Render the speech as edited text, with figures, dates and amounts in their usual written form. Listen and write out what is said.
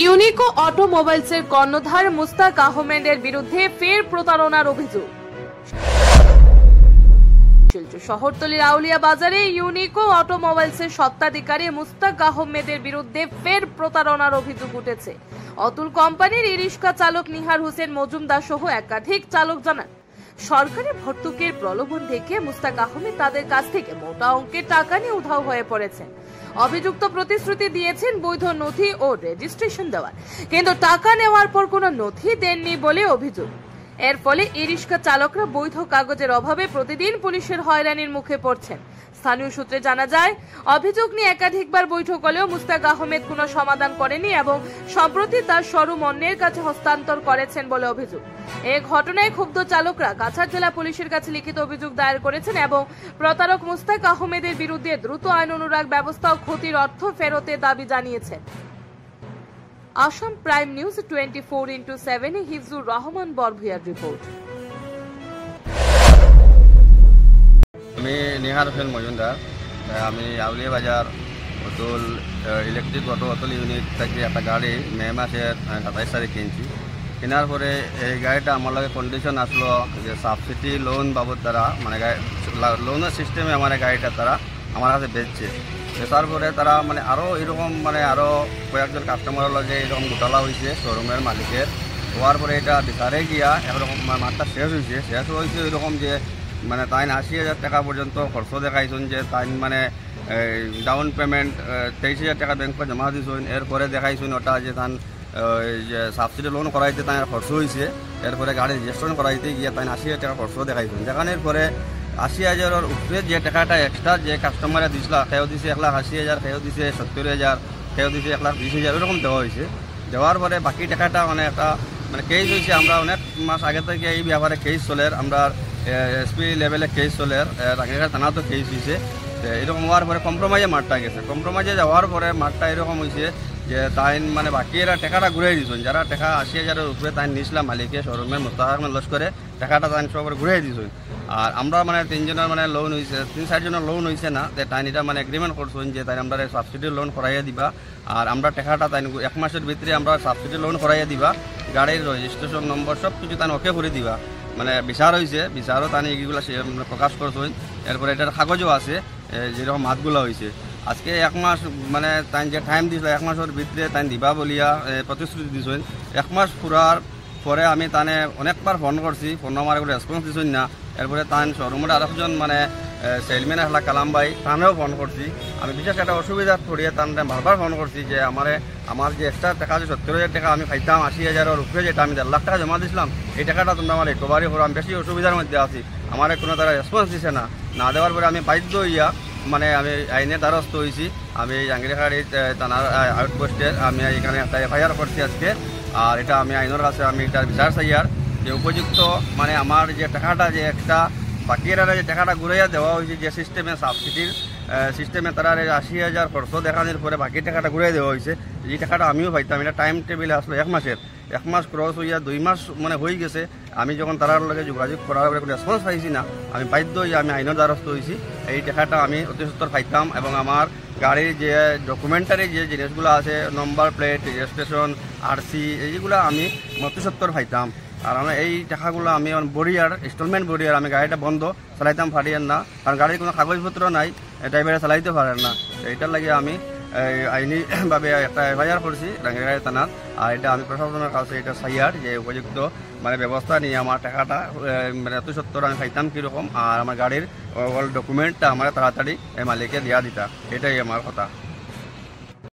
Unico অটোমোবাইলসের কর্ণধার মুস্তাক আহমেদের বিরুদ্ধে ফের প্রতারণার অভিযোগ। শহরতলির আউলিয়া বাজারে ইউনিকো অটোমোবাইলসের স্বত্বাধিকারী মুস্তাক আহমেদের বিরুদ্ধে ফের প্রতারণার অভিযোগ উঠেছে। অতুল কোম্পানির ই-রিক্সা চালক নিহার হোসেন মজুমদার সহ একাধিক চালক জানান, সরকারি ভর্তুকির প্রলোভন দেখে মুস্তাক আহমেদ তাদের কাছ থেকে মোটা অঙ্কের টাকা নিয়ে উধাও হয়ে পড়েছেন। অভিযুক্ত প্রতিশ্রুতি দিয়েছেন বৈধ নথি ও রেজিস্ট্রেশন দেওয়ার, কিন্তু টাকা নেওয়ার পর কোনো নথি দেননি বলে অভিযোগ। এর ফলে ই-রিক্সা চালকরা বৈধ কাগজের অভাবে প্রতিদিন পুলিশের হয়রানির মুখে পড়ছেন। স্থানীয় সূত্রে জানা যায়, অভিযোগ নিয়ে একাধিকবার বৈঠক হলেও মুস্তাক আহমেদ কোনো সমাধান করেনি এবং সম্প্রতি তার শোরুম অন্যের কাছে হস্তান্তর করেছেন বলে অভিযোগ। এই ঘটনায় ক্ষুব্ধ চালকরা কাছাড় জেলা পুলিশের কাছে লিখিত অভিযোগ দায়ের করেছেন এবং প্রতারক মুস্তাক আহমেদের বিরুদ্ধে দ্রুত আইন অনুরাগ ব্যবস্থা ও ক্ষতির অর্থ ফেরতের দাবি জানিয়েছেন। Assam prime news 24x7 Hifzur Rahman বরভূয়ার রিপোর্ট। আমি নিহার হোসেন মজুমদার। আমি আউলিয়া বাজার অতুল ইলেকট্রিক অতুল ইউনিট থেকে একটা গাড়ি মে মাসের 27 তারিখ কিনছি। কেনার পরে এই গাড়িটা আমার লাগে কন্ডিশন আসলো যে সাবসিডি লোন বাবদ তারা মানে লোনের সিস্টেমে আমার গাড়িটা তারা আমার কাছে বেচছে। বেচার পরে তারা মানে আরও এরকম মানে আরও কয়েকজন কাস্টমারের লগে এরকম গোটালা হয়েছে শোরুমের মালিকের। হওয়ার পরে এটা বিচারে গিয়া একরকম মাঠটা শেষ হয়েছে এরকম যে মানে তাই 80,000 টাকা পর্যন্ত খরচ দেখাইছেন, যে তাই মানে ডাউন পেমেন্ট 23,000 টাকা ব্যাংকে জমা দিয়েছেন। এরপরে দেখাইছেন ওটা যে তান যে সাবসিডি লোন করাইতে তাই খরচ হয়েছে। এরপরে গাড়ি রেজিস্ট্রেশন করাইতে গিয়ে তাই 80,000 টাকা খরচ দেখাইছেন। দেখানোর পরে 80,000-এর উপরে যে টাকাটা এক্সট্রা যে কাস্টমারে দিছিল, সেও দিছে 1,80,000, সেও দিছে 70,000, সেও দিছে 1,20,000, এরকম দেওয়া হয়েছে। দেওয়ার পরে বাকি টাকাটা মানে একটা মানে কেস হয়েছে। আমরা অনেক মাস আগে থেকে এই ব্যাপারে কেস চলে, আমরা এসপি লেভেলে কেস চলে, রাঙ্গিঘাট থানাতেও কেস হয়েছে। এরকম হওয়ার পরে কম্প্রোমাইজে মাঠটা গেছে। কম্প্রোমাইজে যাওয়ার পরে মাঠটা এরকম হয়েছে যে তাই মানে বাকি এরা টাকাটা ঘুরাই দিয়েছেন। যারা টাকা 80,000-এর উপরে তাই নিয়েছিলাম মালিকে শোরুমের মুস্তাক আহমেদ লস করে টাকাটা তাই সব ঘুরাই দিয়েছেন। আর আমরা মানে 3জনের মানে লোন হয়েছে, 3-4জনের লোন হয়েছে না, তাই এটা মানে এগ্রিমেন্ট করছেন যে তাই আমরা সাবসিডি লোন করাইয়া দিবা। আর আমরা টাকাটা তাই 1 মাসের ভিতরে আমরা সাবসিডি লোন করাইয়া দিবা, গাড়ির রেজিস্ট্রেশন নম্বর সব কিছু তাই ওকে করে দিবা। মানে বিচার হয়েছে, বিচারও তাই এগুলো প্রকাশ করছেন। এরপরে এটার কাগজও আছে যেরকম মাতগুলো হয়েছে। আজকে 1 মাস মানে তাই যে টাইম দিয়েছিল 1 মাসের ভিতরে তাই দিবা বলিয়া প্রতিশ্রুতি দিয়েছেন। 1 মাস পুরার পরে আমি তানে অনেকবার ফোন করছি, ফোন আমার কোনো রেসপন্স দিয়েছেন না। এরপরে তান শোরুমের আরেকজন মানে সেলম্যান আসলা কালাম ভাই, তানেও ফোন করছি। আমি বিশেষ একটা অসুবিধা পড়িয়ে তান বারবার ফোন করছি যে আমার যে এক্সট্রা টাকা যে 70,000 টাকা আমি পাইতাম, 80,000-এর উপরে যেটা আমি 1.5 লাখ টাকা জমা দিয়েছিলাম, এই টাকাটা তোমরা আমার রিকভারি করো। আমি বেশি অসুবিধার মধ্যে আছি, আমার কোনো তারা রেসপন্স দিছে না দেওয়ার পরে আমি বাধ্য হইয়া মানে আমি আইনের দ্বারস্থ হয়েছি। আমি জাঙ্গিরখাড়ি থানার আউটপোস্টের আমি এখানে একটা এফআইআর করছি আজকে। আর এটা আমি আইনের কাছে আমি এটার বিচার চাইয়ার যে উপযুক্ত মানে আমার যে টাকাটা যে একটা বাকি এরা যে টাকাটা ঘুরাইয়া দেওয়া হয়েছে যে সিস্টেমে সাবসিডির সিস্টেমে তারা 80,000 খরচ দেখানোর পরে বাকি টাকাটা ঘুরাই দেওয়া হয়েছে। এই টাকাটা আমিও পাইতাম। এটা টাইম টেবিলে আসলো 1 মাসের, 1 মাস ক্রস হইয়া 2 মাস মানে হয়ে গেছে। আমি যখন তারার লগে যোগাযোগ করার পরে কোনো রেসপন্স পাইছি না, আমি বাধ্য হইয়া আমি আইনের দ্বারস্থ হয়েছি। এই টাকাটা আমি অতি সত্তর পাইতাম এবং আমার গাড়ির যে ডকুমেন্টারি যে জিনিসগুলো আছে, নম্বর প্লেট, রেজিস্ট্রেশন, আরসি, এইগুলো আমি অতি সত্তর পাইতাম। আর আমি এই টাকাগুলো আমি বরিয়ার ইনস্টলমেন্ট বরিয়ার আমি গাড়িটা বন্ধ চালাইতাম পারিয়েন না, কারণ গাড়ির কোনো কাগজপত্র নাই, ড্রাইভারে চালাইতে পারেন না। এইটার লাগে আমি আইনিভাবে একটা এফআইআর করছি রাঙ্গিঘাট থানার। আর এটা আমি প্রশাসনের কাছে এটা চাইয়ার যে উপযুক্ত মানে ব্যবস্থা নিয়ে আমার টাকাটা মানে 70 আমি পাইতাম কীরকম, আর আমার গাড়ির অল ডকুমেন্টটা আমার তাড়াতাড়ি মালিকে দিয়া দিতা, এটাই আমার কথা।